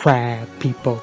crab people.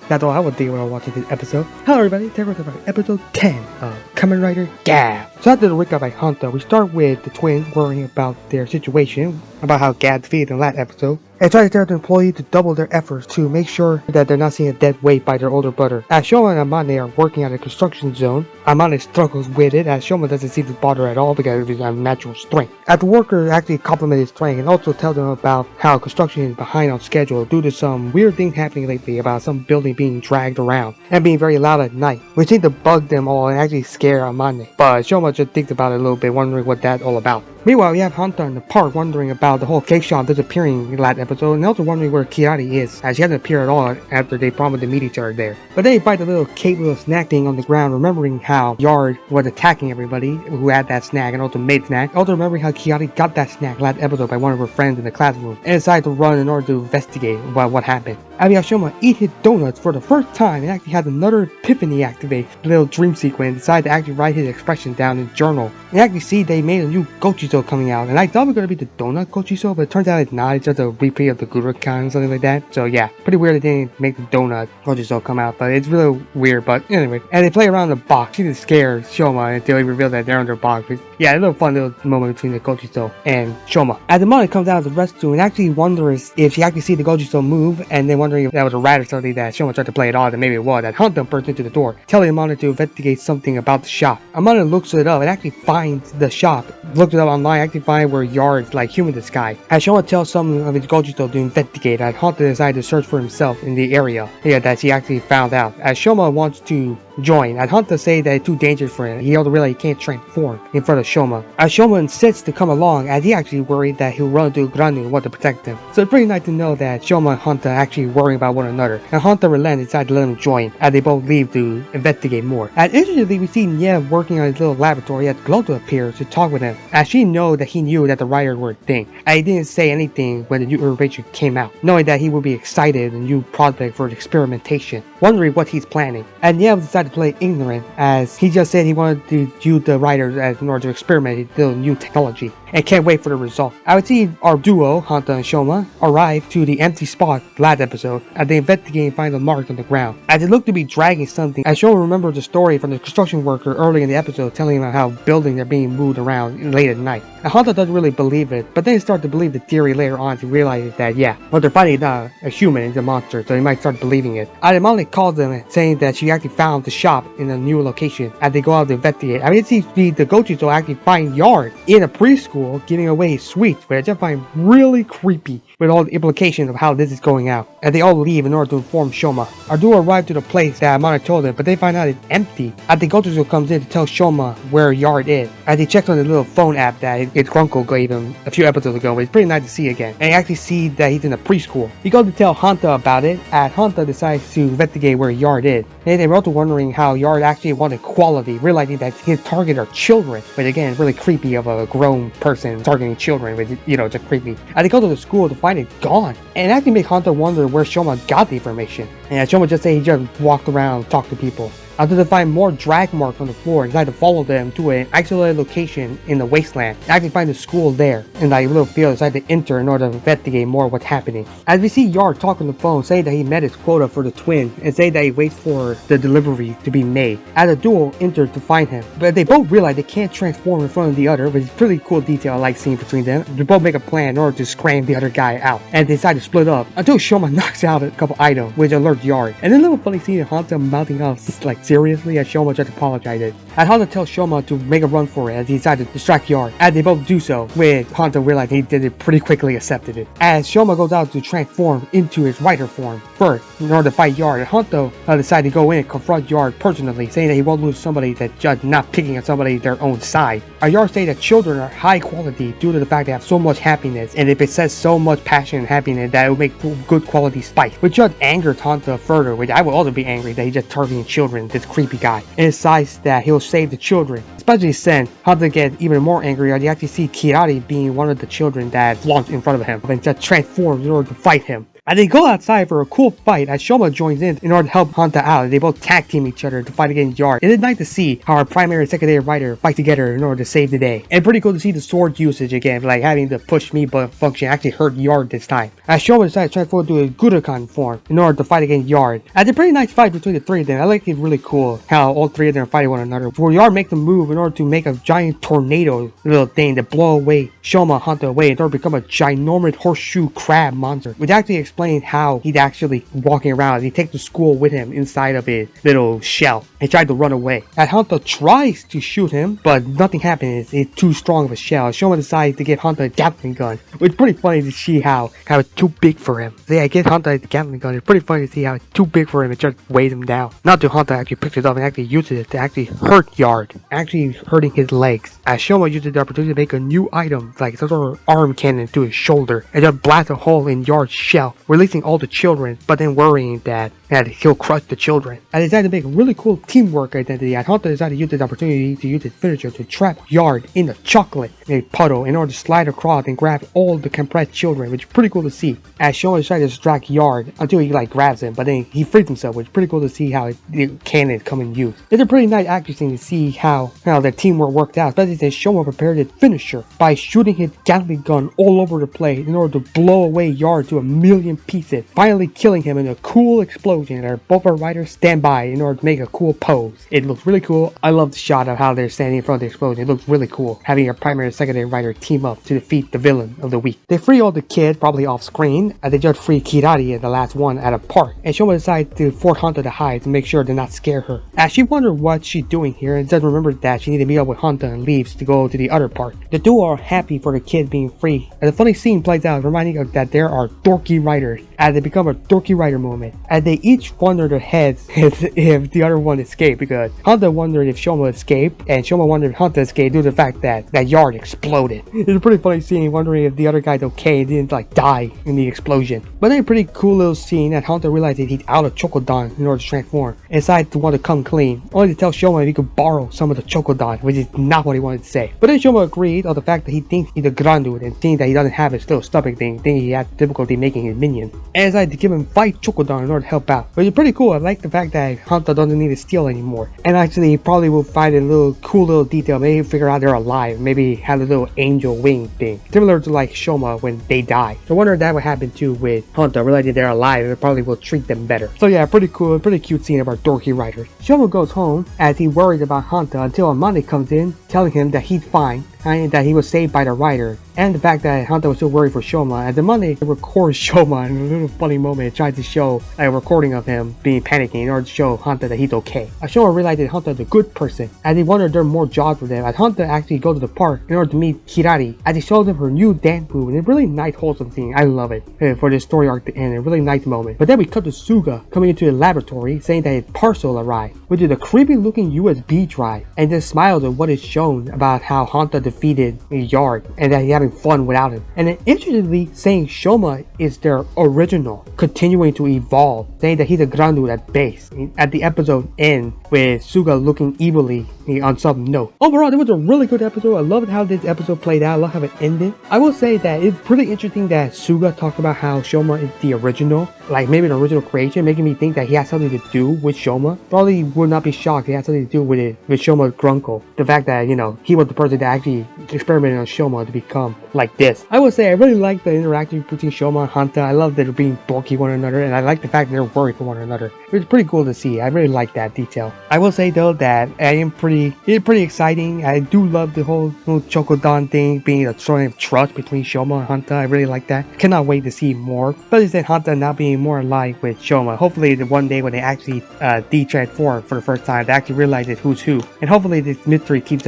That's all I would think when I was watching this episode. Hello everybody, welcome to episode 10 of Kamen Rider Gavv. So after the wake up by Hunter, we start with the twins worrying about their situation, about how Gavv defeated in the last episode, and try to tell the employee to double their efforts to make sure that they're not seeing a dead weight by their older brother. As Shoma and Amane are working at a construction zone, Amane struggles with it as Shoma doesn't seem to bother at all because of his unnatural strength. As the workers actually compliment his strength and also tell them about how construction is behind on schedule due to some weird things happening lately about some building being dragged around and being very loud at night, which seemed to bug them all and actually scare Amane. But Shoma just thinks about it a little bit, wondering what that's all about. Meanwhile, we have Hunter in the park wondering about the whole cake shop disappearing in the last episode, and also wondering where Kirari is, as she hasn't appeared at all after they promised to meet each other there. But then he finds a little cake, little snack thing on the ground, remembering how Yard was attacking everybody who had that snack and also made snack. Also remembering how Kirari got that snack last episode by one of her friends in the classroom, and decided to run in order to investigate about what happened. And we have Shoma eat his donuts for the first time and actually had another epiphany activate, a little dream sequence, decided to actually write his expression down in his journal. And actually see they made a new Gochiso coming out, and I thought it was going to be the donut Gochiso, but it turns out it's not, it's just a repeat of the Gurukan or something like that. So yeah, pretty weird they didn't make the donut Gochiso come out, but it's really weird. But anyway, and they play around the box. She just scares Shoma until he reveals that they're under the box. Yeah, a little fun little moment between the Gochiso and Shoma. As the mother comes out of the restroom and actually wonders if she actually see the Gochiso move, and then wondering if that was a rat or something that Shoma tried to play it off, and maybe it was, that Hunter burst into the door, telling Amanda to investigate something about the shop. Amanda looks it up and actually finds the shop. Looked it up online, actually find where Yard's like human disguise. As Shoma tells some of his Gochiso to investigate, as Hunter decided to search for himself in the area that she actually found out. As Shoma wants to join, as Hunter say that it's too dangerous for him, he also realized he can't transform in front of Shoma. As Shoma insists to come along, as he actually worried that he'll run into Granu and want to protect him. So it's pretty nice to know that Shoma and Hunter are actually worrying about one another, and Hunter relents and decides to let him join as they both leave to investigate more. And interestingly, we see Niev working on his little laboratory as Gloto appears to talk with him, as she knows that he knew that the writers were a thing, and he didn't say anything when the new information came out, knowing that he would be excited and new project for experimentation, wondering what he's planning. And Niev decided to play ignorant, as he just said he wanted to use the writers in order to experiment with the new technology, and can't wait for the result. I would see our duo, Hunter and Shoma, arrive to the empty spot last episode as they investigate and find the mark on the ground, as they look to be dragging something, as Shoma remembers the story from the construction worker early in the episode telling him about how buildings are being moved around late at night. And Hunter doesn't really believe it, but then he starts to believe the theory later on to realize that yeah, what they're finding is not a human, it's a monster, so he might start believing it. Adamali calls them saying that she actually found the shop in a new location as they go out to investigate. I mean, see the Gochiso actually find Yard in a preschool giving away his sweets, which I just find really creepy with all the implications of how this is going out. And they all leave in order to inform Shoma. Our duo arrive to the place that Amana told them, but they find out it's empty. As the Gochiso comes in to tell Shoma where Yard is, as he checks on the little phone app that his uncle gave him a few episodes ago, but it's pretty nice to see again. And he actually sees that he's in a preschool. He goes to tell Hunter about it, as Hunter decides to investigate where Yard is. And they're also wondering how Yard actually wanted equality, realizing that his target are children, which again is really creepy of a grown person targeting children, which, you know, just creepy. And they go to the school to find it gone, and it actually makes Hunter wonder where Shoma got the information. And Shoma just say he just walked around, talked to people. After they find more drag marks on the floor, decide to follow them to an isolated location in the wasteland. They actually find the school there, and like a little field decide to enter in order to investigate more what's happening. As we see Yard talk on the phone, saying that he met his quota for the twins, and say that he waits for the delivery to be made. As a duo enter to find him, but they both realize they can't transform in front of the other, which is a pretty cool detail I like seeing between them. They both make a plan in order to scram the other guy out, and they decide to split up until Shoma knocks out a couple items, which alerts Yard. And then a little funny scene of Hunter mouthing off like seriously as Shoma just apologizes. And Hunter tells Shoma to make a run for it as he decided to distract Yard. As they both do so, with Hunter realizing he did it pretty quickly accepted it. As Shoma goes out to transform into his writer form first in order to fight Yard, and Hunter decided to go in and confront Yard personally, saying that he won't lose somebody that's just not picking on somebody their own side. Yard say that children are high quality due to the fact they have so much happiness, and it possess so much passion and happiness that it will make good quality spice, which just angered Hunter further, which I would also be angry that he's just targeting children, this creepy guy, and decides that he'll save the children. Especially since Hunter gets even more angry as you actually see Kirari being one of the children that launched in front of him and just transforms in order to fight him. And they go outside for a cool fight as Shoma joins in order to help Hanta out. They both tag team each other to fight against Yard. It is nice to see how our primary and secondary writer fight together in order to save the day. And pretty cool to see the sword usage again, like having the push me button function actually hurt Yard this time. As Shoma decides to transform to a Gurakan form in order to fight against Yard. And it's a pretty nice fight between the three of them. I like it really cool how all three of them are fighting one another. Where Yard makes a move in order to make a giant tornado little thing to blow away Shoma Hanta away in order to become a ginormous horseshoe crab monster. Which actually explains how he's actually walking around. He takes the school with him inside of his little shell and tried to run away. As Hanta tries to shoot him, but nothing happens. It's too strong of a shell. Shoma decides to give Hanta a Gatling gun. It's pretty funny to see how it's too big for him. So yeah, I give Hanta the Gatling gun. It's pretty funny to see how it's too big for him and just weighs him down. Not to Hanta actually picks it up and actually uses it to actually hurt Yard, actually hurting his legs. As Shoma uses the opportunity to make a new item, like some sort of arm cannon to his shoulder, and just blast a hole in Yard's shell, releasing all the children, but then worrying that he'll crush the children. I decided to make a really cool teamwork identity. I Hanta decided to use this opportunity to use his finisher to trap Yard in the chocolate in a puddle in order to slide across and grab all the compressed children, which is pretty cool to see. As Shoma decided to distract Yard until he grabs him, but then he frees himself, which is pretty cool to see how the cannon come in use. It's a pretty nice accuracy to see how their teamwork worked out, especially since Shoma prepared his finisher by shooting his Gatling gun all over the place in order to blow away Yard to a million pieces, finally killing him in a cool explosion. Both our writers stand by in order to make a cool pose. It looks really cool. I love the shot of how they're standing in front of the explosion. It looks really cool, having a primary and secondary writer team up to defeat the villain of the week. They free all the kids, probably off screen, as they just free Kirari, the last one, at a park. And Shoma decides to force Hanta to hide to make sure to not scare her. As she wonders what she's doing here and doesn't remember that she needs to meet up with Hanta and leaves to go to the other park. The duo are happy for the kids being free. And the funny scene plays out, reminding us that there are dorky writers, as they become a dorky writer moment, as they each wonder their heads if the other one escaped, because Hanta wondered if Shoma escaped, and Shoma wondered if Hanta escaped due to the fact that Yard exploded. It's a pretty funny scene, wondering if the other guy's okay and didn't die in the explosion. But then a pretty cool little scene that Hanta realizes he's out of Chokodon in order to transform, and decides to want to come clean, only to tell Shoma if he could borrow some of the Chokodon, which is not what he wanted to say. But then Shoma agreed on the fact that he thinks he's a Grandude, and seeing that he doesn't have his little stomach thing, thinking he has difficulty making his minion, and decided to give him 5 Chokodon in order to help out. Which is pretty cool. I like the fact that Hanta doesn't need to steal anymore. And actually, he probably will find a little cool little detail. Maybe figure out they're alive. Maybe have a little angel wing thing. Similar to like Shoma when they die. So I wonder if that would happen too with Hanta. Realizing they're alive, it probably will treat them better. So yeah, pretty cool, pretty cute scene of our dorky writers. Shoma goes home as he worries about Hanta until Amane comes in, telling him that he's fine and that he was saved by the writer, and the fact that Hanta was still worried for Shoma. As the Monday records Shoma in a little funny moment, it tried to show a recording of him being panicking in order to show Hanta that he's okay. As Shoma realized that Hanta is a good person, as he wondered there are more jobs for them, as Hanta actually goes to the park in order to meet Kirari, as he shows him her new dance move, and it's a really nice wholesome scene. I love it for this story arc to end, a really nice moment. But then we cut to Suga coming into the laboratory saying that his parcel arrived, which is a creepy looking USB drive, and then smiles at what is shown about how Hanta defeated Yard and that he's having fun without him. And then interestingly saying Shoma is their original, continuing to evolve, saying that he's a Grandude at base. At the episode end with Suga looking evilly on some note. Overall, it was a really good episode. I loved how this episode played out. I love how it ended. I will say that it's pretty interesting that Suga talked about how Shoma is the original, like maybe an original creation, making me think that he has something to do with Shoma. Probably would not be shocked he had something to do with it, with Shoma's Grunkle. The fact that, he was the person that actually experimented on Shoma to become like this. I will say I really like the interaction between Shoma and Hanta. I love that they're being dorky one another, and I like the fact that they're worried for one another. It's pretty cool to see. I really like that detail. I will say though that it's pretty exciting. I do love the whole Chokodon thing being a sort of trust between Shoma and Hanta. I really like that. Cannot wait to see more. But instead Hanta now being more alive with Shoma. Hopefully the one day when they actually de-transform for the first time, they actually realize who's who. And hopefully this mystery keeps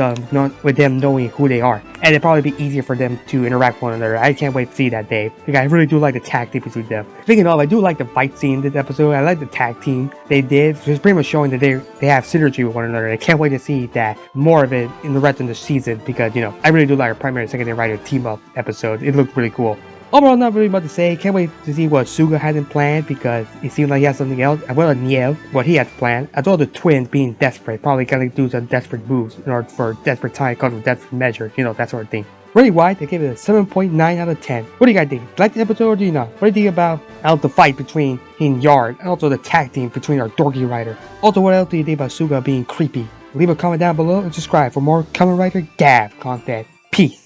with them knowing who they are. And it'll probably be easier for them to interact with one another. I can't wait to see that day, because I really do like the tag team between them. Speaking of, I do like the fight scene in this episode. I like the tag team they did. It's pretty much showing that they have synergy with one another. I can't wait to see that more of it in the rest of the season, because I really do like a primary and secondary writer team up episode. It looked really cool. Overall, not really much to say. Can't wait to see what Suga has in plan, because it seems like he has something else. As well as Niel, what he has planned. As well as the twins being desperate. Probably gonna do some desperate moves in order for desperate time, cause of desperate measures, that sort of thing. Rating wise, I gave it a 7.9 out of 10. What do you guys think? Like the episode or do you not? What do you think about the fight between he and Yard, and also the tag team between our Dorky Rider? Also, what else do you think about Suga being creepy? Leave a comment down below and subscribe for more Kamen Rider Gavv content. Peace.